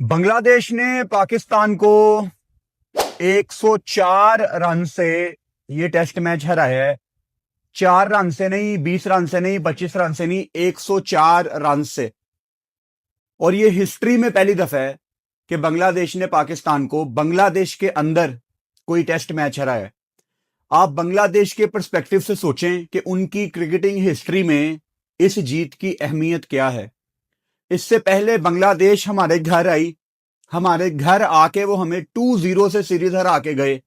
बांग्लादेश ने पाकिस्तान को 104 रन से ये टेस्ट मैच हराया है। 4 रन से नहीं, 20 रन से नहीं, 25 रन से नहीं, 104 रन से। और ये हिस्ट्री में पहली दफा है कि बांग्लादेश ने पाकिस्तान को बांग्लादेश के अंदर कोई टेस्ट मैच हराया है। आप बांग्लादेश के पर्सपेक्टिव से सोचें कि उनकी क्रिकेटिंग हिस्ट्री में इस जीत की अहमियत क्या है। इससे पहले बांग्लादेश हमारे घर आई, हमारे घर आके वो हमें 2-0 से सीरीज हरा के गए,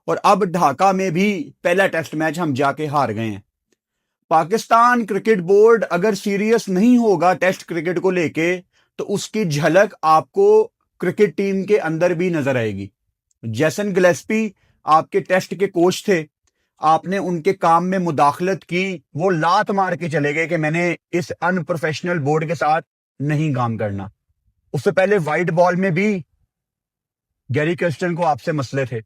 और अब ढाका में भी पहला टेस्ट मैच हम जाके हार गए हैं। पाकिस्तान क्रिकेट बोर्ड अगर सीरियस नहीं होगा टेस्ट क्रिकेट को लेके, तो उसकी झलक आपको क्रिकेट टीम के अंदर भी नजर आएगी। जैसन गिलेस्पी आपके टेस्ट के कोच थे, आपने उनके काम में मुदाखलत की, वो लात मार के चले गए कि मैंने इस अनप्रोफेशनल बोर्ड के साथ नहीं काम करना। उससे पहले व्हाइट बॉल में भी गैरी क्रिस्टन को आपसे मसले थे।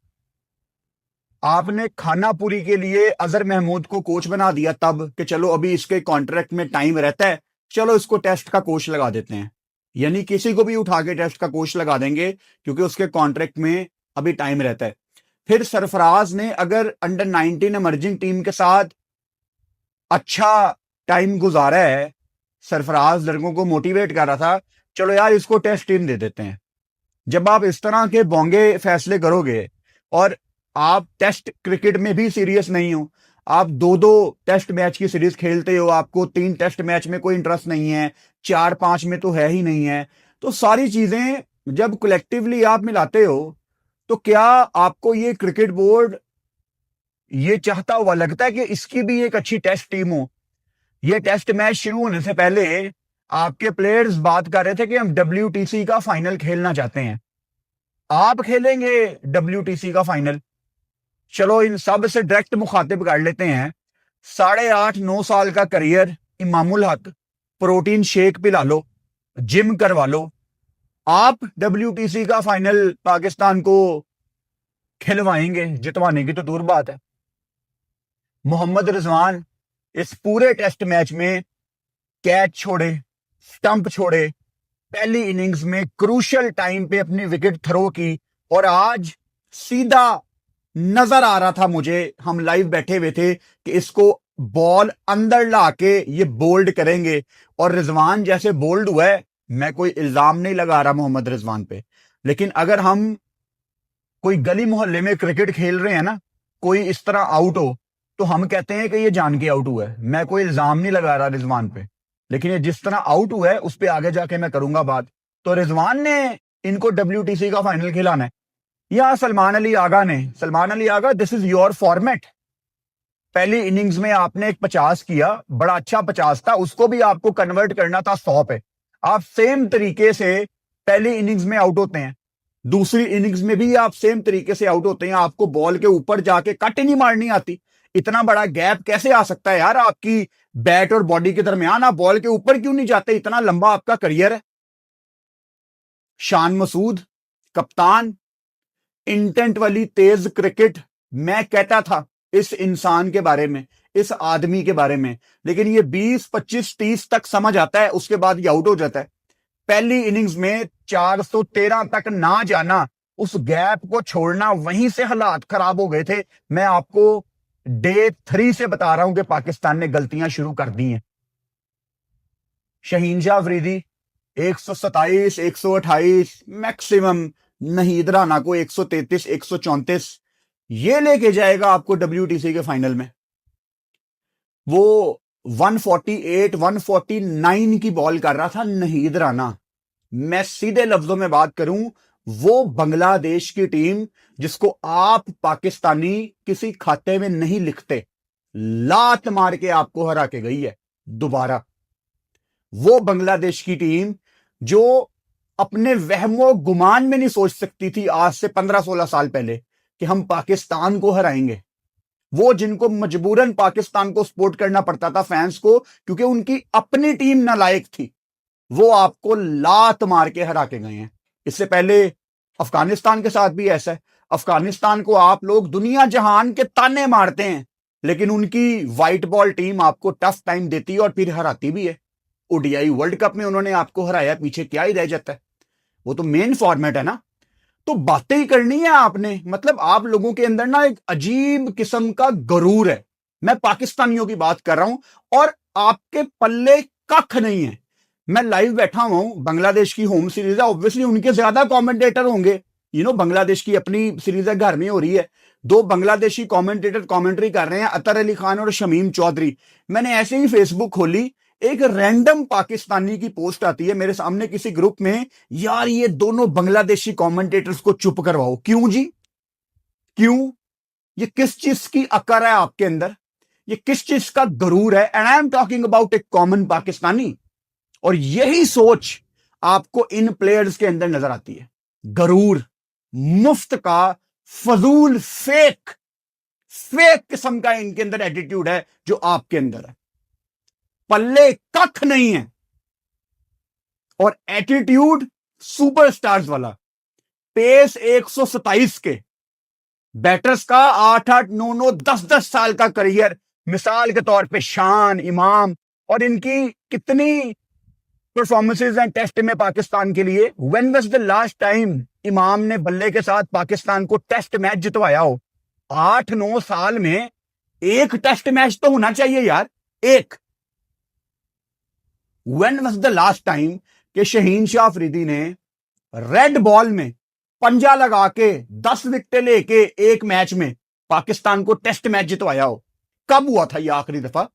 आपने खानापुरी के लिए अजहर महमूद को कोच बना दिया तब कि चलो अभी इसके कॉन्ट्रैक्ट में टाइम रहता है, चलो इसको टेस्ट का कोच लगा देते हैं। यानी किसी को भी उठा के टेस्ट का कोच लगा देंगे क्योंकि उसके कॉन्ट्रैक्ट में अभी टाइम रहता है। फिर सरफराज ने अगर अंडर 19 इमर्जिंग टीम के साथ अच्छा टाइम गुजारा है, सरफराज लड़कों को मोटिवेट कर रहा था, चलो यार इसको टेस्ट टीम दे देते हैं। जब आप इस तरह के बोंगे फैसले करोगे और आप टेस्ट क्रिकेट में भी सीरियस नहीं हो, आप 2-2 टेस्ट मैच की सीरीज खेलते हो, आपको 3 टेस्ट मैच में कोई इंटरेस्ट नहीं है, 4-5 में तो है ही नहीं है, तो सारी चीजें जब कलेक्टिवली आप मिलाते हो, तो क्या आपको ये क्रिकेट बोर्ड ये चाहता हुआ लगता है कि इसकी भी एक अच्छी टेस्ट टीम हो? ये टेस्ट मैच शुरू होने से पहले आपके प्लेयर्स बात कर रहे थे कि हम WTC का फाइनल खेलना चाहते हैं। आप खेलेंगे WTC का फाइनल? चलो इन सब से डायरेक्ट मुखातिब कर लेते हैं। 8.5-9 साल का career, Imamul Haq, protein shake पिला लो, जिम करवा लो, आप WTC का फाइनल पाकिस्तान को खिलवाएंगे? जितवाने की तो दूर बात है। मोहम्मद रिजवान इस पूरे टेस्ट मैच में कैच छोड़े, स्टंप छोड़े, पहली इनिंग्स में क्रूशियल टाइम पे अपनी विकेट थ्रो की, और आज सीधा नजर आ रहा था मुझे, हम लाइव बैठे हुए थे, कि इसको बॉल अंदर ला के ये बोल्ड करेंगे। और रिजवान जैसे बोल्ड हुआ है, मैं कोई इल्जाम नहीं लगा रहा मोहम्मद रिजवान पे, लेकिन अगर हम कोई गली मोहल्ले में क्रिकेट खेल रहे हैं ना, कोई इस तरह आउट हो, तो हम कहते हैं कि ये जान के आउट हुआ है। मैं कोई इल्जाम नहीं लगा रहा रिजवान पे, लेकिन ये जिस तरह आउट हुआ है उस पर आगे जाके मैं करूंगा बात। तो रिजवान ने इनको WTC का फाइनल खिलाना है, या सलमान अली आगा ने? Salman Ali Agha, this is your format. पहली इनिंग्स में आपने एक 50 किया, बड़ा अच्छा 50 था, उसको भी आपको कन्वर्ट करना था 100 पे। आप सेम तरीके से पहली इनिंग्स में आउट होते हैं, दूसरी इनिंग्स में भी आप सेम तरीके से आउट होते हैं। आपको बॉल के ऊपर जाके कट ही नहीं मारनी आती। इतना बड़ा गैप कैसे आ सकता है यार आपकी बैट और बॉडी के दरमियान? आप बॉल के ऊपर क्यों नहीं जाते? इतना लंबा आपका करियर है। शान मसूद, कप्तान, इंटेंट वाली तेज क्रिकेट, मैं कहता था इस इंसान के बारे में, इस आदमी के बारे में, लेकिन ये 20, 25, 30 तक समझ आता है, उसके बाद ये आउट हो जाता है। पहली इनिंग्स में 413 तक ना जाना, उस गैप को छोड़ना, वहीं से हालात खराब हो गए थे। मैं आपको डे 3 से बता रहा हूं कि पाकिस्तान ने गलतियां शुरू कर दी हैं। शहीन शाह अफरीदी 127, 128 मैक्सिमम, नहीद राना को 133, 134, ये लेके जाएगा आपको WTC के फाइनल में। वो 148, 149 की बॉल कर रहा था नहीद राना। मैं सीधे लफ्जों में बात करूं, वो बांग्लादेश की टीम जिसको आप पाकिस्तानी किसी खाते में नहीं लिखते, लात मार के आपको हरा के गई है दोबारा। वो बांग्लादेश की टीम जो अपने वहमो गुमान में नहीं सोच सकती थी आज से 15-16 साल पहले कि हम पाकिस्तान को हराएंगे। वो जिनको मजबूरन पाकिस्तान को सपोर्ट करना पड़ता था, फैंस को, क्योंकि उनकी अपनी टीम नालायक थी, वो आपको लात मार के हरा के गए हैं। इससे पहले अफगानिस्तान के साथ भी ऐसा है। अफगानिस्तान को आप लोग दुनिया जहान के ताने मारते हैं, लेकिन उनकी व्हाइट बॉल टीम आपको टफ टाइम देती है और फिर हराती भी है। ODI वर्ल्ड कप में उन्होंने आपको हराया, पीछे क्या ही रह जाता है। वो तो मेन फॉर्मेट है ना। तो बातें ही करनी है आपने, मतलब आप लोगों के अंदर ना एक अजीब किस्म का गरूर है। मैं पाकिस्तानियों की बात कर रहा हूं और आपके पल्ले कख नहीं है। मैं लाइव बैठा हुआ हूं, बांग्लादेश की होम सीरीज है, ऑब्वियसली उनके ज्यादा कमेंटेटर होंगे। बांग्लादेश की अपनी सीरीज है, घर में हो रही है, दो बांग्लादेशी कमेंटेटर कमेंट्री कर रहे हैं, अतर अली खान और शमीम चौधरी। मैंने ऐसे ही फेसबुक खोली, एक रैंडम पाकिस्तानी की पोस्ट आती है मेरे सामने किसी ग्रुप में, यार ये दोनों बांग्लादेशी कमेंटेटर्स को चुप करवाओ। क्यों जी, क्यों? ये किस चीज की अकड़ है आपके अंदर, ये किस चीज का गरूर है? And I am talking about A common Pakistani. और यही सोच आपको इन प्लेयर्स के अंदर नजर आती है, गरूर, मुफ्त का, फजूल, फेक फेक किस्म का इनके अंदर एटीट्यूड है जो आपके अंदर है। पल्ले कख नहीं है और एटीट्यूड सुपरस्टार्स वाला। पेस 127 के बैटर्स का 8-8, 9-9, 10-10 साल का करियर, मिसाल के तौर पे शान, इमाम, और इनकी कितनी परफॉर्मेंसेज हैं टेस्ट में पाकिस्तान के लिए। When was the last time इमाम ने बल्ले के साथ पाकिस्तान को टेस्ट मैच जितवाया हो? 8-9 साल में एक टेस्ट मैच तो होना चाहिए यार, एक। When was the last time कि शहीन शाह अफरीदी ने रेड बॉल में पंजा लगा के 10 विकेटें लेके एक मैच में पाकिस्तान को टेस्ट मैच जितवाया हो? कब हुआ था यह आखिरी दफा?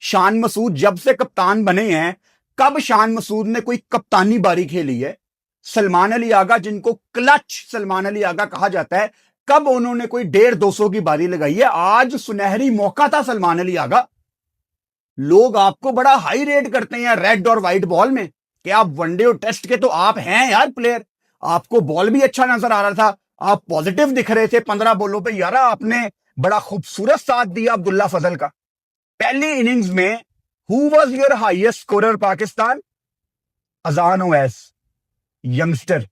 शान मसूद जब से कप्तान बने हैं, कब शान मसूद ने कोई कप्तानी बारी खेली है? सलमान अली आगा, जिनको क्लच सलमान अली आगा कहा जाता है, कब उन्होंने कोई 150-200 की बारी लगाई है? आज सुनहरी मौका था सलमान अली आगा। लोग आपको बड़ा हाई रेट करते हैं रेड और व्हाइट बॉल में कि आप वनडे और टेस्ट के तो आप हैं यार प्लेयर। आपको बॉल भी अच्छा नजर आ रहा था, आप पॉजिटिव दिख रहे थे 15 बॉलों पे। यार आपने बड़ा खूबसूरत साथ दिया अब्दुल्ला फजल का। पहली इनिंग्स में who was your highest scorer Pakistan? अजान ओवैस, यंगस्टर।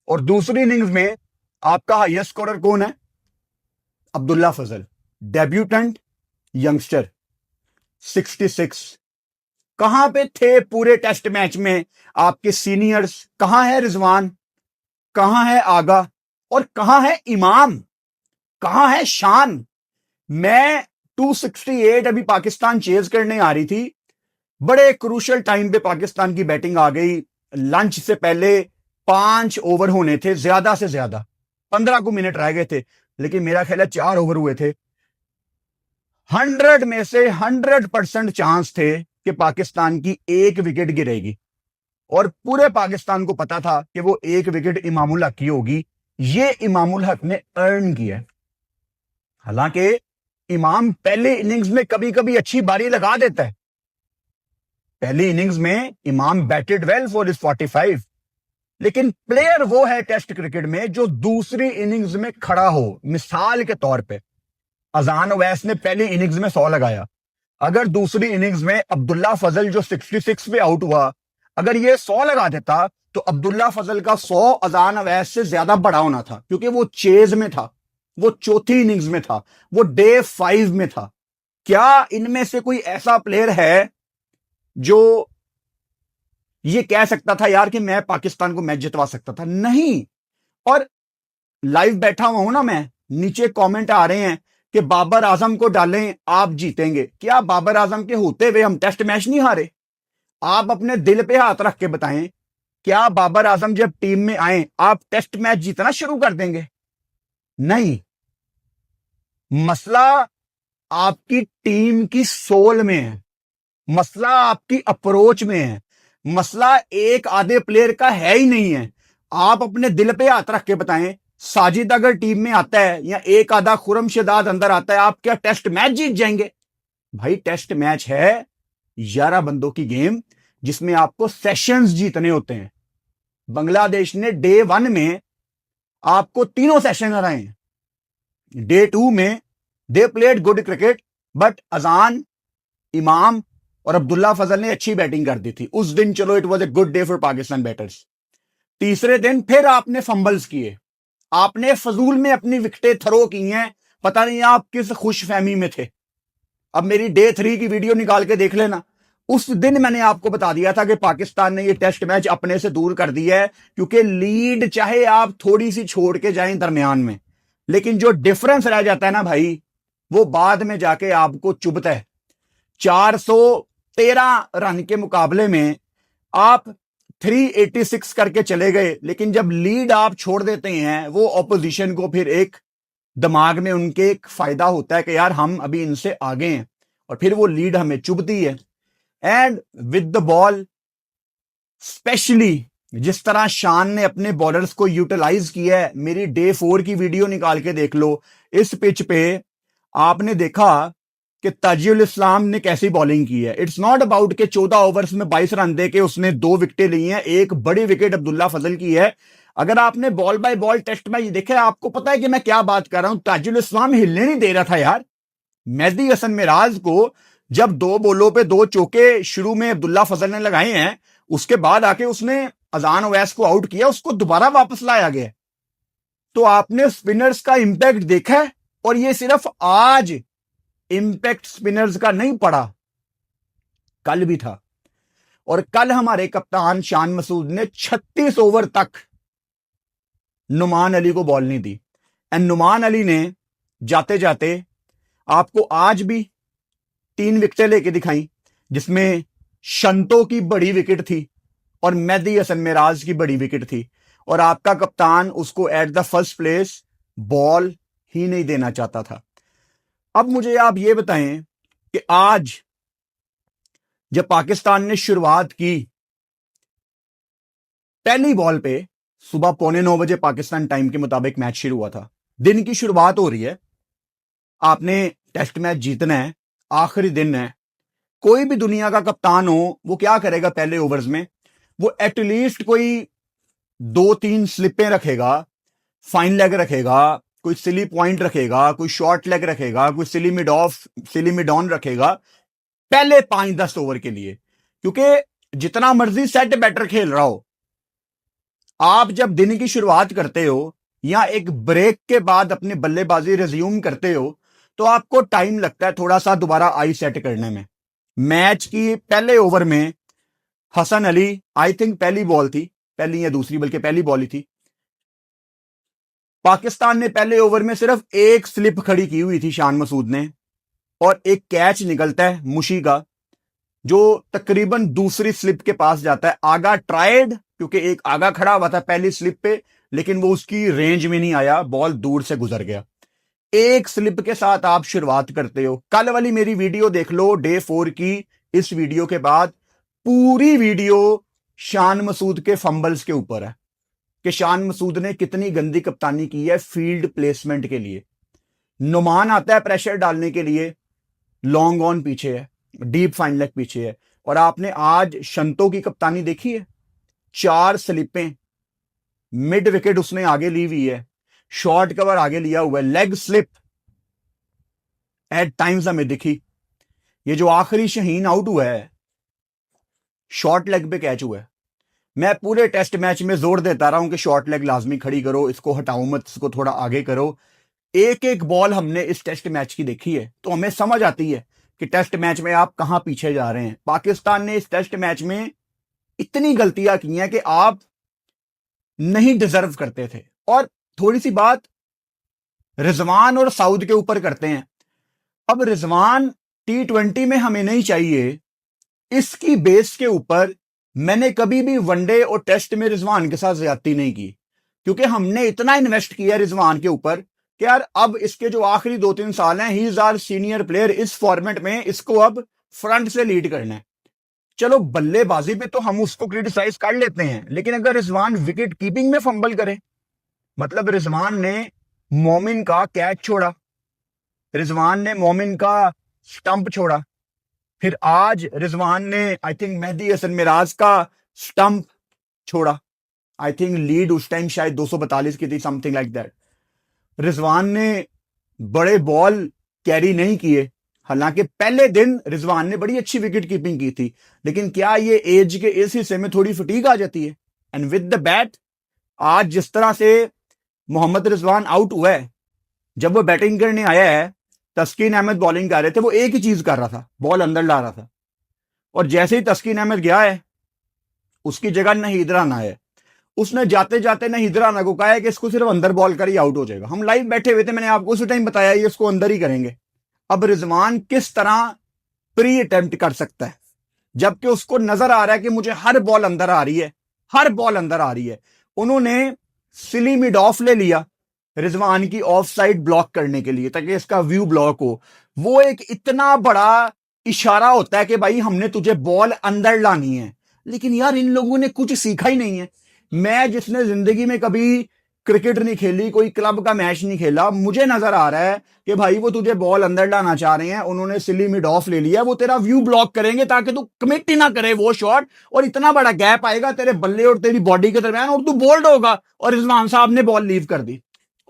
और दूसरी इनिंग्स में आपका हाईएस्ट स्कोरर कौन है? अब्दुल्ला फजल, डेब्यूटेंट, यंगस्टर, 66। कहां पे थे पूरे टेस्ट मैच में आपके सीनियर्स? कहां है रिजवान, कहां है आगा, और कहां है इमाम, कहां है शान? मैं 268 अभी पाकिस्तान चेज करने आ रही थी, बड़े क्रूशल टाइम पे पाकिस्तान की बैटिंग आ गई। लंच से पहले 5 ओवर होने थे, ज्यादा से ज्यादा 15 को मिनट रह गए थे, लेकिन मेरा ख्याल है 4 ओवर हुए थे। 100 में से 100% चांस थे कि पाकिस्तान की एक विकेट गिरेगी, और पूरे पाकिस्तान को पता था कि वो एक विकेट इमामुल हक की होगी। ये इमामुल हक ने अर्न किया। हालांकि इमाम पहले इनिंग्स में कभी कभी अच्छी बारी लगा देता है। पहली इनिंग्स में इमाम बैटेड वेल फॉर इज 45, लेकिन प्लेयर वो है टेस्ट क्रिकेट में जो दूसरी इनिंग्स में खड़ा हो। मिसाल के तौर पे अजान ओवैस ने पहली इनिंग्स में 100 लगाया, अगर दूसरी इनिंग्स में अब्दुल्ला फजल जो 66 पे आउट हुआ, अगर ये 100 लगा देता तो अब्दुल्ला फजल का 100 अजान अवैस से ज्यादा बड़ा होना था, क्योंकि वो चेज में था, वो चौथी इनिंग्स में था, वो डे 5 में था। क्या इनमें से कोई ऐसा प्लेयर है जो ये कह सकता था यार कि मैं पाकिस्तान को मैच जितवा सकता था? नहीं। और लाइव बैठा हुआ हूं ना मैं, नीचे कमेंट आ रहे हैं कि बाबर आजम को डालें आप जीतेंगे। क्या बाबर आजम के होते हुए हम टेस्ट मैच नहीं हारे? आप अपने दिल पे हाथ रख के बताएं, क्या बाबर आजम जब टीम में आए आप टेस्ट मैच जीतना शुरू कर देंगे? नहीं। मसला आपकी टीम की सोल में है, मसला आपकी अप्रोच में है, मसला एक आधे प्लेयर का है ही नहीं है। आप अपने दिल पे हाथ रख के बताएं, साजिद अगर टीम में आता है या एक आधा खुरम शदाद अंदर आता है, आप क्या टेस्ट मैच जीत जाएंगे? भाई टेस्ट मैच है 11 बंदों की गेम, जिसमें आपको सेशंस जीतने होते हैं। बांग्लादेश ने डे 1 में आपको तीनों सेशन हराए हैं। डे 2 में they played good cricket, but अजान, इमाम और अब्दुल्ला फजल ने अच्छी बैटिंग कर दी थी उस दिन। चलो, it was a good day for Pakistan batters. तीसरे दिन फिर आपने फंबल्स किए, आपने फजूल में अपनी विकेटें थ्रो की हैं, पता नहीं आप किस खुश फहमी में थे। अब मेरी डे 3 की वीडियो निकाल के देख लेना, उस दिन मैंने आपको बता दिया था कि पाकिस्तान ने ये टेस्ट मैच अपने से दूर कर दिया है, क्योंकि लीड चाहे आप थोड़ी सी छोड़ के जाएं दरमियान में, लेकिन जो डिफरेंस रह जाता है ना भाई, वो बाद में जाके आपको चुभता है। 413 रन के मुकाबले में आप 386 करके चले गए, लेकिन जब लीड आप छोड़ देते हैं, वो ऑपोजिशन को फिर एक दिमाग में उनके एक फायदा होता है कि यार हम अभी इनसे आगे हैं, और फिर वो लीड हमें चुभती है। And with the ball, specially जिस तरह शान ने अपने बॉलर्स को यूटिलाइज किया है, मेरी डे 4 की वीडियो निकाल के देख लो। इस पिच पे आपने देखा कि ताजिउल इस्लाम ने कैसी बॉलिंग की है। इट्स नॉट अबाउट के 14 ओवर्स में 22 रन दे के उसने 2 विकेटें ली हैं, एक बड़ी विकेट अब्दुल्ला फजल की है। अगर आपने ball by ball test match देखा, आपको पता है कि मैं क्या बात कर रहा हूं। ताजिउल इस्लाम हिलने नहीं दे रहा था यार। मेहदी हसन मिराज को जब 2 बॉलों पे 2 चौके शुरू में अब्दुल्ला फजल ने लगाए हैं, उसके बाद आके उसने अजान ओवैस को आउट किया, उसको दोबारा वापस लाया गया। तो आपने स्पिनर्स का इंपैक्ट देखा है, और ये सिर्फ आज इंपैक्ट स्पिनर्स का नहीं पड़ा, कल भी था। और कल हमारे कप्तान शान मसूद ने 36 ओवर तक नुमान अली को बॉल नहीं दी। एंड नुमान अली ने जाते जाते आपको आज भी 3 विकेटें लेके दिखाई, जिसमें शंतो की बड़ी विकेट थी और मेहदी हसन मिराज की बड़ी विकेट थी, और आपका कप्तान उसको at the first place ball ही नहीं देना चाहता था। अब मुझे आप ये बताएं कि आज जब पाकिस्तान ने शुरुआत की, पहली बॉल पे सुबह 8:45 पाकिस्तान टाइम के मुताबिक मैच शुरू हुआ था। दिन की शुरुआत हो रही है, आपने टेस्ट मैच जीतना है, आखिरी दिन है। कोई भी दुनिया का कप्तान हो, वो क्या करेगा पहले ओवर्स में? वो एटलीस्ट कोई 2-3 स्लिपें रखेगा, फाइन लेग रखेगा, कोई सिली पॉइंट रखेगा, कोई शॉर्ट लेग रखेगा, कोई silly mid off, silly mid on रखेगा पहले 5-10 ओवर के लिए। क्योंकि जितना मर्जी सेट बैटर खेल रहा हो, आप जब दिन की शुरुआत करते हो या एक ब्रेक के बाद अपनी बल्लेबाजी रिज्यूम करते हो, तो आपको टाइम लगता है थोड़ा सा दोबारा आई सेट करने में। मैच की पहले ओवर में हसन अली, आई थिंक पहली बॉल थी, पहली या दूसरी, बल्कि पहली बॉल ही थी, पाकिस्तान ने पहले ओवर में सिर्फ एक स्लिप खड़ी की हुई थी शान मसूद ने, और एक कैच निकलता है मुशी का, जो तकरीबन दूसरी स्लिप के पास जाता है। आगा ट्राइड, क्योंकि एक आगा खड़ा हुआ था पहली स्लिप पे, लेकिन वो उसकी रेंज में नहीं आया, बॉल दूर से गुजर गया। एक स्लिप के साथ आप शुरुआत करते हो। कल वाली मेरी वीडियो देख लो, डे 4 की। इस वीडियो के बाद पूरी वीडियो शान मसूद के फंबल्स के ऊपर है कि शान मसूद ने कितनी गंदी कप्तानी की है फील्ड प्लेसमेंट के लिए। नुमान आता है प्रेशर डालने के लिए, लॉन्ग ऑन पीछे है, डीप फाइन लेग पीछे है। और आपने आज शंतो की कप्तानी देखी है, 4 स्लिपें, मिड विकेट उसने आगे ली हुई है, शॉर्ट कवर आगे लिया हुआ है, लेग स्लिप एट टाइम्स हमें दिखी। ये जो आखिरी शहीन आउट हुआ है, शॉर्ट लेग पे कैच हुआ है। मैं पूरे टेस्ट मैच में जोर देता रहा हूं कि शॉर्ट लेग लाजमी खड़ी करो, इसको हटाओ मत, इसको थोड़ा आगे करो। एक एक बॉल हमने इस टेस्ट मैच की देखी है, तो हमें समझ आती है कि टेस्ट मैच में आप कहां पीछे जा रहे हैं। पाकिस्तान ने इस टेस्ट मैच में इतनी गलतियां की हैं कि आप नहीं डिजर्व करते थे। और थोड़ी सी बात रिजवान और साउद के ऊपर करते हैं। अब रिजवान T20 में हमें नहीं चाहिए, इसकी बेस के ऊपर मैंने कभी भी वनडे और टेस्ट में रिजवान के साथ ज्यादती नहीं की, क्योंकि हमने इतना इन्वेस्ट किया रिजवान के ऊपर कि यार अब इसके जो आखिरी 2-3 साल हैं, he is our senior player इस फॉर्मेट में, इसको अब फ्रंट से लीड करना है। चलो बल्लेबाजी पे तो हम उसको क्रिटिसाइज कर लेते हैं, लेकिन अगर रिजवान विकेट कीपिंग में फंबल करे, मतलब रिजवान ने मोमिन का कैच छोड़ा, रिजवान ने मोमिन का स्टंप छोड़ा, फिर आज रिजवान ने आई थिंक मेहदी हसन मिराज का स्टंप छोड़ा। आई थिंक लीड उस टाइम शायद 242 की थी, समथिंग लाइक दैट। रिजवान ने बड़े बॉल कैरी नहीं किए, हालांकि पहले दिन रिजवान ने बड़ी अच्छी विकेट कीपिंग की थी, लेकिन क्या ये एज के इस हिस्से में थोड़ी फटीग आ जाती है? एंड विद द बैट, आज जिस तरह से मोहम्मद रिजवान आउट हुआ है, जब वो बैटिंग करने आया है, तस्कीन अहमद बॉलिंग कर रहे थे, वो एक ही चीज कर रहा था, बॉल अंदर ला रहा था। और जैसे ही तस्कीन अहमद गया है, उसकी जगह नहीद राना है। उसने जाते जाते नहीद राना को कहा है कि इसको सिर्फ अंदर बॉल कर ही आउट हो जाएगा। हम लाइव बैठे हुए थे, मैंने आपको उसी टाइम बताया ये इसको अंदर ही करेंगे। अब रिजवान किस तरह प्री अटेम्प्ट कर सकता है, जबकि उसको नजर आ रहा है कि मुझे हर बॉल अंदर आ रही है, हर बॉल अंदर आ रही है। उन्होंने सिली मिड ऑफ ले लिया रिजवान की ऑफ साइड ब्लॉक करने के लिए, ताकि इसका व्यू ब्लॉक हो। वो एक इतना बड़ा इशारा होता है कि भाई हमने तुझे बॉल अंदर लानी है। लेकिन यार इन लोगों ने कुछ सीखा ही नहीं है। मैं जिसने जिंदगी में कभी क्रिकेट नहीं खेली, कोई क्लब का मैच नहीं खेला, मुझे नजर आ रहा है कि भाई वो तुझे बॉल अंदर लाना चाह रहे हैं। उन्होंने सिली मिड ऑफ ले लिया, वो तेरा व्यू ब्लॉक करेंगे ताकि तू कमिट ही ना करे वो शॉट, और इतना बड़ा गैप आएगा तेरे बल्ले और तेरी बॉडी के दरमियान और तू बोल्ड होगा। और रिजवान साहब ने बॉल लीव कर दी,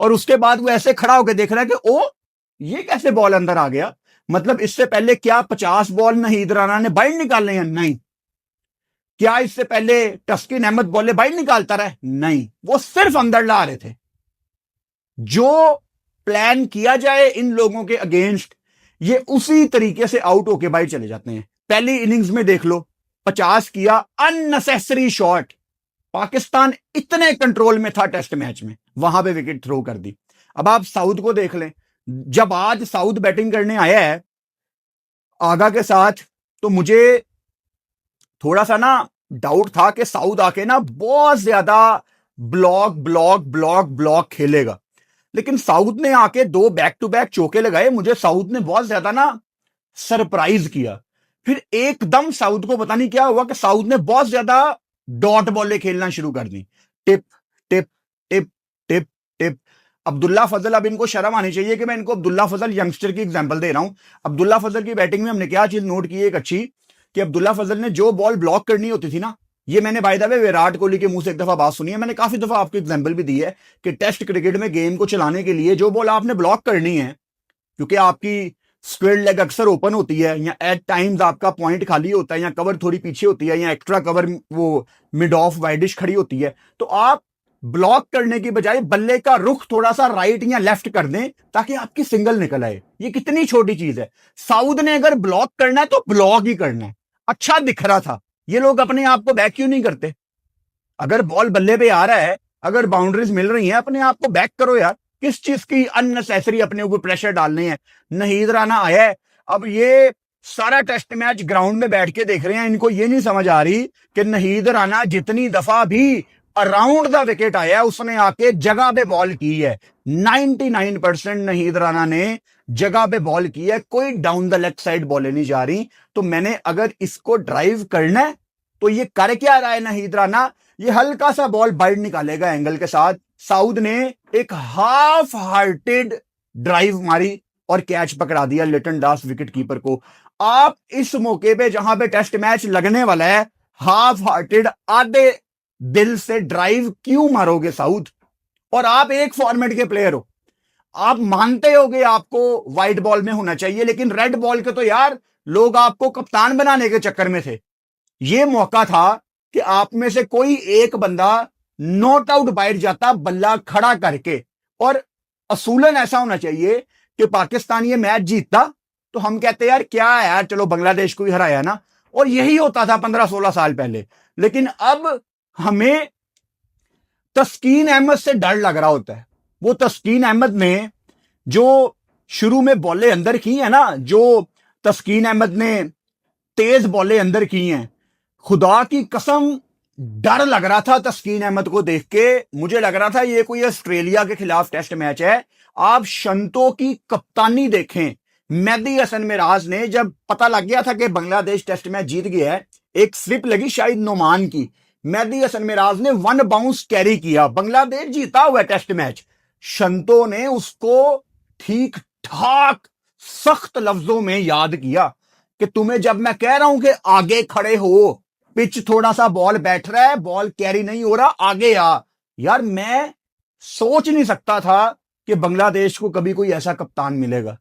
और उसके बाद वो ऐसे खड़ा होकर देख रहा है कि ओ ये कैसे बॉल अंदर आ गया। मतलब इससे पहले क्या 50 बॉल नहीद राना ने बाइट निकालने हैं? नहीं। क्या इससे पहले तस्कीन अहमद बॉले बाइट निकालता रहा? नहीं, वो सिर्फ अंदर ला रहे थे। जो प्लान किया जाए इन लोगों के अगेंस्ट, ये उसी तरीके से आउट होके बाइट चले जाते हैं। पहली इनिंग्स में देख लो, 50 किया, अननेसेसरी शॉट। पाकिस्तान इतने कंट्रोल में था टेस्ट मैच में, वहां पे विकेट थ्रो कर दी। अब आप साउथ को देख लें, जब आज साउथ बैटिंग करने आया है आगा के साथ, तो मुझे थोड़ा सा ना डाउट था कि साउथ आके ना बहुत ज्यादा ब्लॉक ब्लॉक ब्लॉक ब्लॉक खेलेगा। लेकिन साउथ ने आके 2 बैक टू बैक चौके लगाए। मुझे साउथ ने बहुत ज्यादा ना सरप्राइज किया। फिर एकदम साउथ को पता नहीं क्या हुआ कि साउथ ने बहुत ज्यादा डॉट बॉलें खेलना शुरू कर दी। Tip tip tip tip tip. Abdullah Fazal, अब इनको शर्म आनी चाहिए कि मैं इनको अब्दुल्ला फजल यंगस्टर की एग्जांपल दे रहा हूं। अब्दुल्ला फजल की बैटिंग में हमने क्या चीज नोट की एक अच्छी, कि अब्दुल्ला फजल ने जो बॉल ब्लॉक करनी होती थी ना, ये मैंने by the way Virat Kohli के मुंह से एक दफा बात सुनी है, मैंने काफी दफा आपको एग्जांपल भी दी है कि टेस्ट क्रिकेट में गेम को चलाने के लिए जो बॉल आपने ब्लॉक करनी है, क्योंकि आपकी स्क्वेयर लेग अक्सर ओपन होती है, या एट टाइम्स आपका पॉइंट खाली होता है, या कवर थोड़ी पीछे होती है, या एक्स्ट्रा कवर वो मिड ऑफ वाइडिश खड़ी होती है, तो आप ब्लॉक करने की बजाय बल्ले का रुख थोड़ा सा राइट या लेफ्ट कर दें ताकि आपकी सिंगल निकल आए। ये कितनी छोटी चीज है। साउथ ने अगर ब्लॉक करना है तो ब्लॉक ही करना है। अच्छा दिख रहा था, ये लोग अपने आप को बैक क्यों नहीं करते? अगर बॉल बल्ले पे आ रहा है, अगर बाउंड्रीज मिल रही हैं, अपने आप को बैक करो यार। किस चीज की अननेसेसरी अपने ऊपर प्रेशर डालने हैं? नहीद राना आया है, अब ये सारा टेस्ट मैच ग्राउंड में बैठ के देख रहे हैं, इनको ये नहीं समझ आ रही कि नहीद राना जितनी दफा भी अराउंड द विकेट आया उसने आके जगह पे बॉल की है। 99% नहीद राना ने जगह पे बॉल की है, कोई डाउन द लेफ्ट साइड बॉलें नहीं जा रही। तो मैंने अगर इसको ड्राइव करना है तो ये कर क्या रहा है नहीद राना? ये हल्का सा बॉल बाइट निकालेगा एंगल के साथ। साउथ ने एक हाफ हार्टेड ड्राइव मारी और कैच पकड़ा दिया लिटन दास विकेट कीपर को। आप इस मौके पे जहां पे टेस्ट मैच लगने वाला है, हाफ हार्टेड आधे दिल से ड्राइव क्यों मारोगे साउथ? और आप एक फॉर्मेट के प्लेयर हो, आप मानते होगे आपको व्हाइट बॉल में होना चाहिए, लेकिन रेड बॉल के तो यार लोग आपको कप्तान बनाने के चक्कर में थे। यह मौका था कि आप में से कोई एक बंदा नॉट आउट बैठ जाता बल्ला खड़ा करके, और असूलन ऐसा होना चाहिए कि पाकिस्तान ये मैच जीतता तो हम कहते यार क्या है यार, चलो बांग्लादेश को ही हराया ना। और यही होता था 15-16 साल पहले। लेकिन अब हमें तस्कीन अहमद से डर लग रहा होता है। वो तस्कीन अहमद ने जो शुरू में बॉलें अंदर की है ना, जो तस्कीन अहमद ने तेज बॉलें अंदर की हैं, खुदा की कसम डर लग रहा था तस्कीन अहमद को देख के। मुझे लग रहा था ये कोई ऑस्ट्रेलिया के खिलाफ टेस्ट मैच है। आप शंतो की कप्तानी देखें। मेहदी हसन मिराज ने जब पता लग गया था कि बांग्लादेश टेस्ट मैच जीत गया है, एक स्लिप लगी शायद नोमान की, मेहदी हसन मिराज ने 1 बाउंस कैरी किया, बांग्लादेश जीता हुआ टेस्ट मैच। शंतो ने उसको ठीक ठाक सख्त लफ्जों में याद किया कि तुम्हें जब मैं कह रहा हूं कि आगे खड़े हो, पिच थोड़ा सा बॉल बैठ रहा है, बॉल कैरी नहीं हो रहा, आगे आ। यार मैं सोच नहीं सकता था कि बांग्लादेश को कभी कोई ऐसा कप्तान मिलेगा।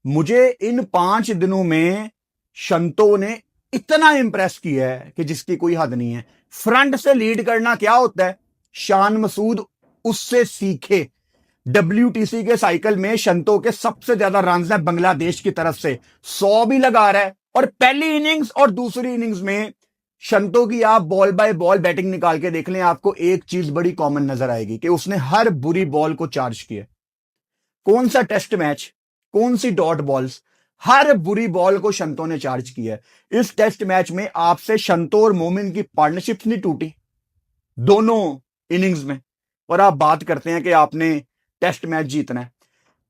मुझे इन 5 दिनों में शंतो ने इतना इंप्रेस किया है कि जिसकी कोई हद नहीं है। फ्रंट से लीड करना क्या होता है, शान मसूद उससे सीखे। WTC के साइकिल में शंतो के सबसे ज्यादा रन है बांग्लादेश की तरफ से, 100 भी लगा रहा है और पहली इनिंग्स और दूसरी इनिंग्स में शंतो की आप बॉल बाय बॉल बैटिंग निकाल के देख लें, आपको एक चीज बड़ी कॉमन नजर आएगी कि उसने हर बुरी बॉल को चार्ज किया। कौन सा टेस्ट मैच, कौन सी डॉट बॉल्स, हर बुरी बॉल को शंतो ने चार्ज किया है। इस टेस्ट मैच में आपसे शंतो और मोमिन की पार्टनरशिप नहीं टूटी दोनों इनिंग्स में, और आप बात करते हैं कि आपने टेस्ट मैच जीतना है।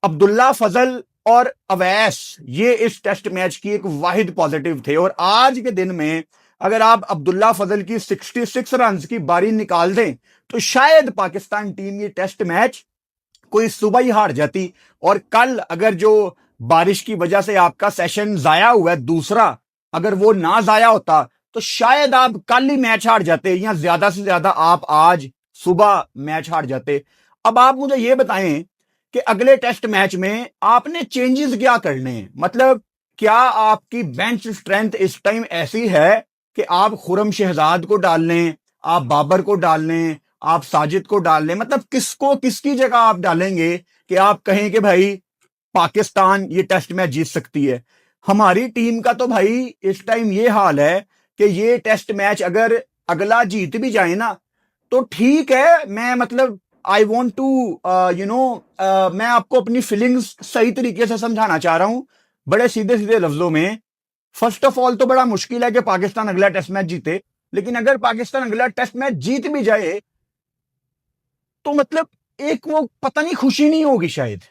अब्दुल्ला फजल और अवैस ये इस टेस्ट मैच की एक वाहिद पॉजिटिव थे, और आज के दिन में अगर आप अब्दुल्ला फजल की 66 रन की बारी निकाल दें तो शायद पाकिस्तान टीम ये टेस्ट मैच कोई सुबह ही हार जाती, और कल अगर जो बारिश की वजह से आपका सेशन जाया हुआ है दूसरा, अगर वो ना जाया होता तो शायद आप कल ही मैच हार जाते, या ज्यादा से ज्यादा आप आज सुबह मैच हार जाते। अब आप मुझे ये बताएं कि अगले टेस्ट मैच में आपने चेंजेस क्या करने हैं। मतलब क्या आपकी बेंच स्ट्रेंथ इस टाइम ऐसी है कि आप खुरम शहजाद को डाल लें, आप बाबर को डाल लें, आप साजिद को डाल लें, मतलब किसको किसकी जगह आप डालेंगे कि आप कहें कि भाई पाकिस्तान ये टेस्ट मैच जीत सकती है। हमारी टीम का तो भाई इस टाइम ये हाल है कि ये टेस्ट मैच अगर अगला जीत भी जाए ना तो ठीक है, मैं मतलब आई वॉन्ट टू मैं आपको अपनी फीलिंग्स सही तरीके से समझाना चाह रहा हूं, बड़े सीधे सीधे लफ्जों में। फर्स्ट ऑफ ऑल तो बड़ा मुश्किल है कि पाकिस्तान अगला टेस्ट मैच जीते, लेकिन अगर पाकिस्तान अगला टेस्ट मैच जीत भी जाए तो मतलब एक वो पता नहीं खुशी नहीं होगी शायद।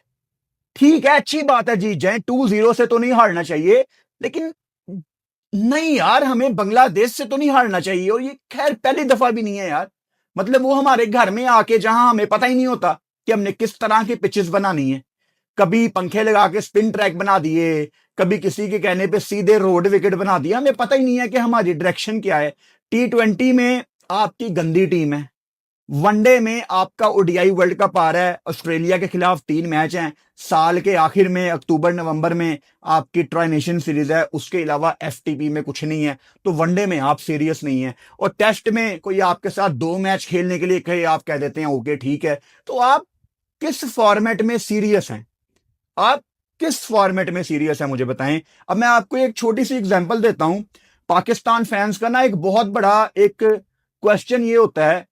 ठीक है, अच्छी बात है जीत जाए, 2-0 से तो नहीं हारना चाहिए, लेकिन नहीं यार, हमें बांग्लादेश से तो नहीं हारना चाहिए, और ये खैर पहली दफा भी नहीं है यार। मतलब वो हमारे घर में आके जहां हमें पता ही नहीं होता कि हमने किस तरह के पिचेस बनानी है, कभी पंखे लगा के स्पिन ट्रैक बना दिए, कभी किसी के कहने पे सीधे रोड विकेट बना दिया, हमें पता ही नहीं है कि हमारी डायरेक्शन क्या है। T20 में आपकी गंदी टीम है, वनडे में आपका ओडीआई वर्ल्ड कप आ रहा है, ऑस्ट्रेलिया के खिलाफ 3 मैच हैं, साल के आखिर में अक्टूबर नवंबर में आपकी ट्राई नेशन सीरीज है, उसके अलावा एफटीपी में कुछ नहीं है, तो वनडे में आप सीरियस नहीं है, और टेस्ट में कोई आपके साथ 2 मैच खेलने के लिए कहे, आप कह देते हैं ओके ठीक है। तो आप किस फॉर्मेट में सीरियस हैं, आप किस फॉर्मेट में सीरियस है मुझे बताएं। अब मैं आपको एक छोटी सी एग्जांपल देता हूं। पाकिस्तान फैंस का ना एक बहुत बड़ा एक क्वेश्चन ये होता है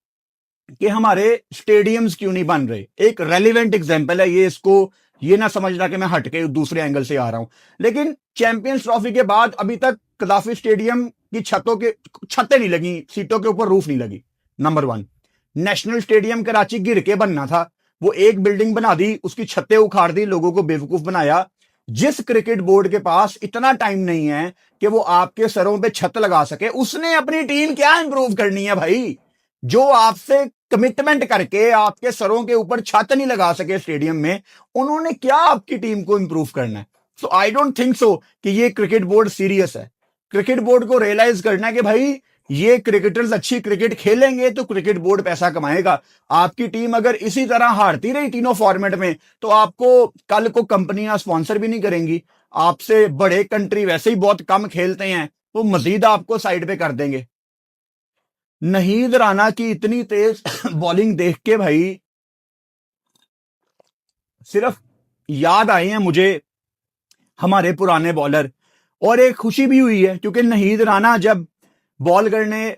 कि हमारे स्टेडियम्स क्यों नहीं बन रहे। एक रेलिवेंट एग्जांपल है ये, इसको ये ना समझना कि मैं हटके दूसरे एंगल से आ रहा हूं, लेकिन चैंपियंस ट्रॉफी के बाद अभी तक कदाफी स्टेडियम की छतें नहीं लगी, सीटों के ऊपर रूफ नहीं लगी। नंबर 1। नेशनल स्टेडियम कराची गिर के बनना था, वो एक बिल्डिंग बना दी, उसकी छतें उखाड़ दी, लोगों को बेवकूफ बनाया। जिस क्रिकेट बोर्ड के पास इतना टाइम नहीं है कि वो आपके सरों पे छत लगा सके, उसने अपनी टीम क्या इंप्रूव करनी है भाई। जो आपसे कमिटमेंट करके आपके सरों के ऊपर छत नहीं लगा सके स्टेडियम में, उन्होंने क्या आपकी टीम को इंप्रूव करना है। सो आई डोंट थिंक सो कि ये क्रिकेट बोर्ड सीरियस है। क्रिकेट बोर्ड को रियलाइज करना है कि भाई ये क्रिकेटर्स अच्छी क्रिकेट खेलेंगे तो क्रिकेट बोर्ड पैसा कमाएगा। आपकी टीम अगर इसी तरह हारती रही तीनों फॉर्मेट में तो आपको कल को कंपनियां स्पॉन्सर भी नहीं करेंगी। आपसे बड़े कंट्री वैसे ही बहुत कम खेलते हैं, वो मजीद आपको साइड पे कर देंगे। नहीद राना की इतनी तेज बॉलिंग देख के भाई सिर्फ याद आए हैं मुझे हमारे पुराने बॉलर, और एक खुशी भी हुई है क्योंकि नहीद राना जब बॉल करने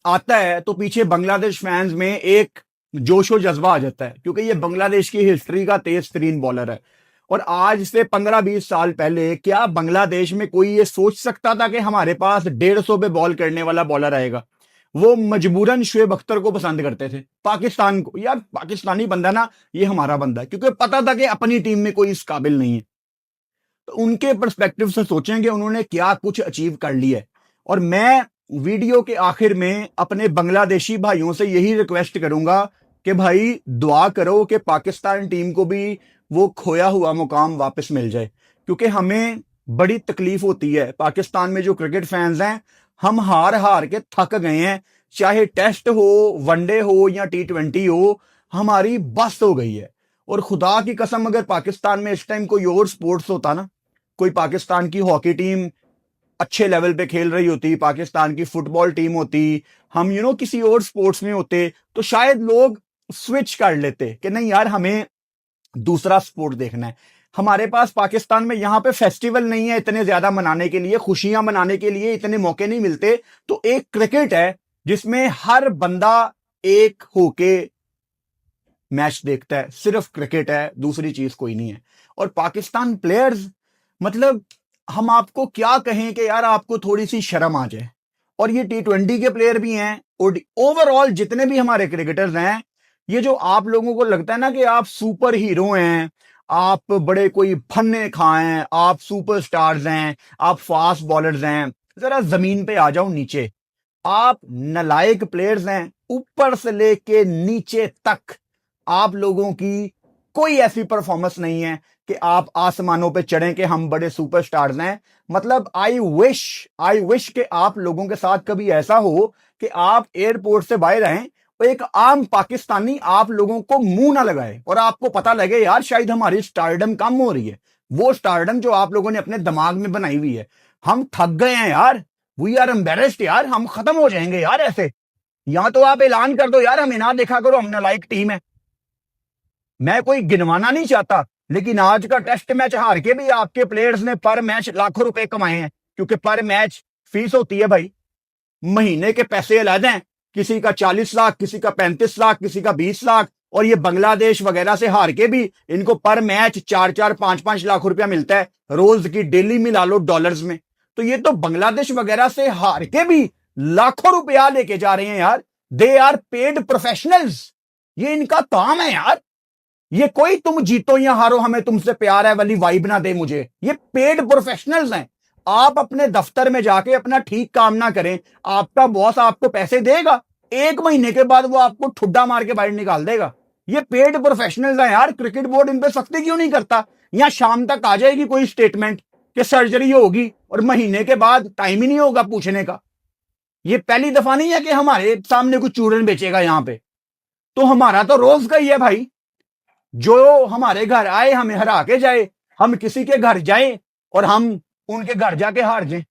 आता है तो पीछे बांग्लादेश फैंस में एक जोशो जज्बा आ जाता है, क्योंकि ये बांग्लादेश की हिस्ट्री का तेज तरीन बॉलर है। और आज से 15-20 साल पहले क्या बांग्लादेश में कोई ये सोच सकता था कि हमारे पास 150 पे बॉल करने वाला बॉलर आएगा। वो मजबूरन शुएब अख्तर को पसंद करते थे, पाकिस्तान को। यार पाकिस्तानी बंदा ना, ये हमारा बंदा है, क्योंकि पता था कि अपनी टीम में कोई इस काबिल नहीं है। तो उनके पर्सपेक्टिव से सोचेंगे उन्होंने क्या कुछ अचीव कर लिया है। और मैं वीडियो के आखिर में अपने बांग्लादेशी भाइयों से यही रिक्वेस्ट करूंगा कि भाई दुआ करो कि पाकिस्तान टीम को भी वो खोया हुआ मुकाम वापस मिल जाए, क्योंकि हमें बड़ी तकलीफ होती है। पाकिस्तान में जो क्रिकेट फैंस हैं, हम हार हार के थक गए हैं, चाहे टेस्ट हो, वनडे हो या T20 हो, हमारी बस हो गई है। और खुदा की कसम अगर पाकिस्तान में इस टाइम कोई और स्पोर्ट्स होता ना, कोई पाकिस्तान की हॉकी टीम अच्छे लेवल पे खेल रही होती, पाकिस्तान की फुटबॉल टीम होती, हम किसी और स्पोर्ट्स में होते, तो शायद लोग स्विच कर लेते कि नहीं यार हमें दूसरा स्पोर्ट देखना है। हमारे पास पाकिस्तान में यहां पे फेस्टिवल नहीं है इतने ज्यादा मनाने के लिए, खुशियां मनाने के लिए इतने मौके नहीं मिलते। तो एक क्रिकेट है जिसमें हर बंदा एक होके मैच देखता है, सिर्फ क्रिकेट है, दूसरी चीज कोई नहीं है। और पाकिस्तान प्लेयर्स, मतलब हम आपको क्या कहें कि यार आपको थोड़ी सी शर्म आ जाए। और ये T20 के प्लेयर भी हैं और ओवरऑल जितने भी हमारे क्रिकेटर्स हैं, ये जो आप लोगों को लगता है ना कि आप सुपर हीरो हैं, आप बड़े कोई फन्ने खां हैं, आप सुपरस्टार्स हैं, आप फास्ट बॉलर्स हैं, जरा जमीन पे आ जाओ नीचे। आप नलायक प्लेयर्स हैं, ऊपर से लेके नीचे तक आप लोगों की कोई ऐसी परफॉर्मेंस नहीं है कि आप आसमानों पे चढ़ें कि हम बड़े सुपरस्टार्स हैं। मतलब आई विश कि आप लोगों के साथ कभी ऐसा हो कि आप एयरपोर्ट से बाहर आए और एक आम पाकिस्तानी आप लोगों को मुंह ना लगाए और आपको पता लगे यार शायद हमारी स्टारडम कम हो रही है, वो स्टारडम जो आप लोगों ने अपने दिमाग में बनाई हुई है। हम थक गए हैं यार, वी आर एम्बेरेस्ड यार, हम खत्म हो जाएंगे यार ऐसे। यहां तो आप ऐलान कर दो यार, हमें ना देखा करो, हम नालायक टीम है। मैं कोई गिनवाना नहीं चाहता, लेकिन आज का टेस्ट मैच हार के भी आपके प्लेयर्स ने पर मैच लाखों रुपए कमाए हैं, क्योंकि पर मैच फीस होती है भाई, महीने के पैसे अलग हैं, किसी का 40 लाख, किसी का 35 लाख, किसी का 20 लाख। और ये बांग्लादेश वगैरह से हार के भी इनको पर मैच 4-4, 5-5 लाख रुपया मिलता है, रोज की डेली मिला लो डॉलर्स में। तो ये तो बांग्लादेश वगैरह से हार के भी लाखों रुपया लेके जा रहे हैं यार। दे आर पेड प्रोफेशनल्स, ये इनका काम है यार। ये कोई तुम जीतो या हारो हमें तुमसे प्यार है वाली वाइब ना दे मुझे, ये पेड प्रोफेशनल्स हैं। आप अपने दफ्तर में जाके अपना ठीक काम ना करें, आपका बॉस आपको पैसे देगा, 1 महीने के बाद वो आपको ठुड्डा मार के बाहर निकाल देगा। ये पेड प्रोफेशनल्स हैं यार। क्रिकेट बोर्ड इन पे सख्ती क्यों नहीं करता? या शाम तक आ जाएगी कोई स्टेटमेंट कि सर्जरी होगी और महीने के बाद टाइम ही नहीं होगा पूछने का। ये पहली दफा नहीं है कि हमारे सामने कुछ चूरन बेचेगा यहां पे। तो हमारा तो रोज का ही है भाई, जो हमारे घर आए हमें हरा के जाए, हम किसी के घर जाएं और हम उनके घर जाके हार जाएं।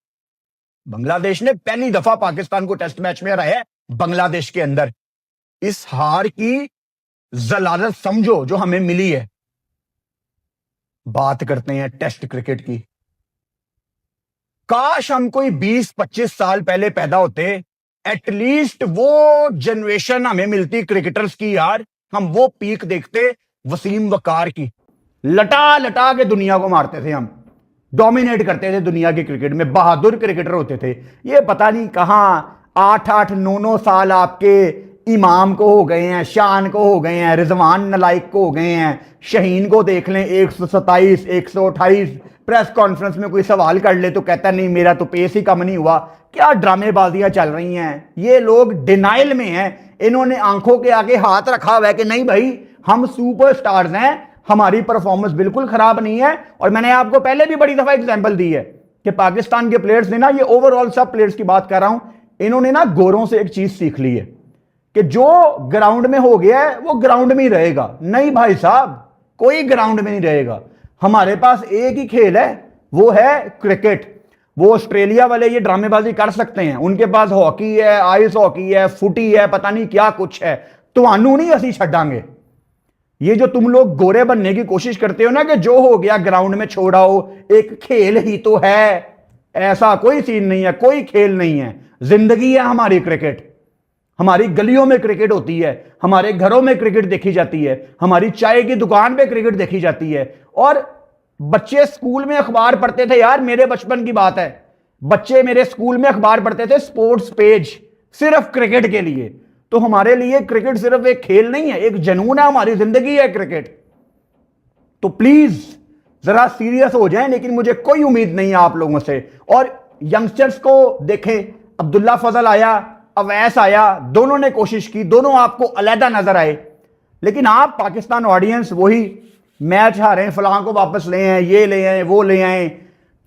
बांग्लादेश ने पहली दफा पाकिस्तान को टेस्ट मैच में हराया है बांग्लादेश के अंदर। इस हार की जलालत समझो जो हमें मिली है। बात करते हैं टेस्ट क्रिकेट की। काश हम कोई 20-25 साल पहले पैदा होते, एटलीस्ट वो जनरेशन हमें मिलती क्रिकेटर्स की यार, हम वो पीक देखते वसीम वकार की। लटा लटा के दुनिया को मारते थे हम, डोमिनेट करते थे दुनिया की क्रिकेट में, बहादुर क्रिकेटर होते थे। ये पता नहीं कहां 8-8, 9-9 साल आपके इमाम को हो गए हैं, शान को हो गए हैं, रिजवान नलाइक को हो गए हैं, शहीन को देख लें 127, 128, प्रेस कॉन्फ्रेंस में कोई सवाल कर ले तो कहता नहीं मेरा तो पेस ही कम नहीं हुआ। क्या ड्रामेबाजियां चल रही हैं, ये लोग डिनाइल में हैं। इन्होंने आंखों के आगे हाथ रखा हुआ है कि नहीं भाई हम सुपरस्टार्स हैं, हमारी परफॉर्मेंस बिल्कुल खराब नहीं है। और मैंने आपको पहले भी बड़ी दफा एग्जांपल दी है कि पाकिस्तान के प्लेयर्स ने ना, ये ओवरऑल सब प्लेयर्स की बात कर रहा हूं, इन्होंने ना गोरों से एक चीज सीख ली है कि जो ग्राउंड में हो गया है वो ग्राउंड में ही रहेगा। नहीं भाई साहब, कोई ग्राउंड में नहीं रहेगा। हमारे पास एक ही खेल है, वो है क्रिकेट। वो ऑस्ट्रेलिया वाले ये ड्रामेबाजी कर सकते हैं, उनके पास हॉकी है, आइस हॉकी है, फुटी है, पता नहीं क्या कुछ है। तो नहीं असी छड़ांगे। ये जो तुम लोग गोरे बनने की कोशिश करते हो ना कि जो हो गया ग्राउंड में छोड़ाओ, एक खेल ही तो है, ऐसा कोई सीन नहीं है, कोई खेल नहीं है, जिंदगी है हमारी क्रिकेट। हमारी गलियों में क्रिकेट होती है, हमारे घरों में क्रिकेट देखी जाती है, हमारी चाय की दुकान पे क्रिकेट देखी जाती है। और बच्चे स्कूल में अखबार पढ़ते थे यार, मेरे बचपन की बात है, बच्चे मेरे स्कूल में अखबार पढ़ते थे स्पोर्ट्स पेज, सिर्फ क्रिकेट के लिए। तो हमारे लिए क्रिकेट सिर्फ एक खेल नहीं है, एक जुनून है, हमारी जिंदगी है क्रिकेट। तो प्लीज जरा सीरियस हो जाएं, लेकिन मुझे कोई उम्मीद नहीं है आप लोगों से। और यंगस्टर्स को देखें, अब्दुल्ला फजल आया, अवैस आया, दोनों ने कोशिश की, दोनों आपको अलहदा नजर आए। लेकिन आप पाकिस्तान ऑडियंस वही मैच हारे, फलां को वापस ले आए, ये ले आए, वो ले आए।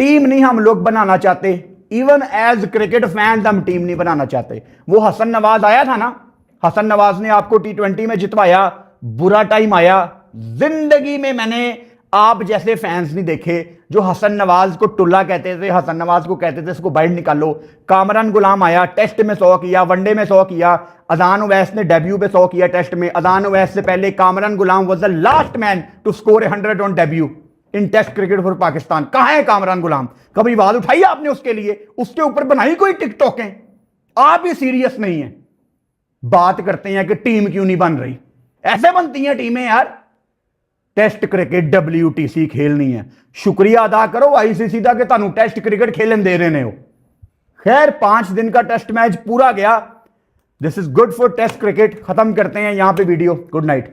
टीम नहीं हम लोग बनाना चाहते, इवन एज क्रिकेट फैंस हम टीम नहीं बनाना चाहते। वो हसन नवाज आया था ना, हसन नवाज ने आपको T20 में जितवाया, बुरा टाइम आया। जिंदगी में मैंने आप जैसे फैंस नहीं देखे जो हसन नवाज को टुल्ला कहते थे, हसन नवाज को कहते थे इसको बाहर निकालो। कामरान गुलाम आया, टेस्ट में 100 किया, वनडे में 100 किया। अजान ओवैस ने डेब्यू पे 100 किया टेस्ट में। अजान ओवैस से पहले Kamran Ghulam was the last man to score 100 on debut in test cricket for Pakistan. कहां है कामरान गुलाम? कभी आवाज उठाई आपने उसके लिए? उसके ऊपर बनाई कोई टिकटॉकें? आप ही सीरियस नहीं है। बात करते हैं कि टीम क्यों नहीं बन रही। ऐसे बनती हैं टीमें यार। टेस्ट क्रिकेट WTC खेलनी है, शुक्रिया अदा करो ICC का कि तुहानू टेस्ट क्रिकेट खेलन दे रहे हो। खैर 5 दिन का टेस्ट मैच पूरा गया। This is good for test cricket. खत्म करते हैं यहां पे वीडियो। Good night.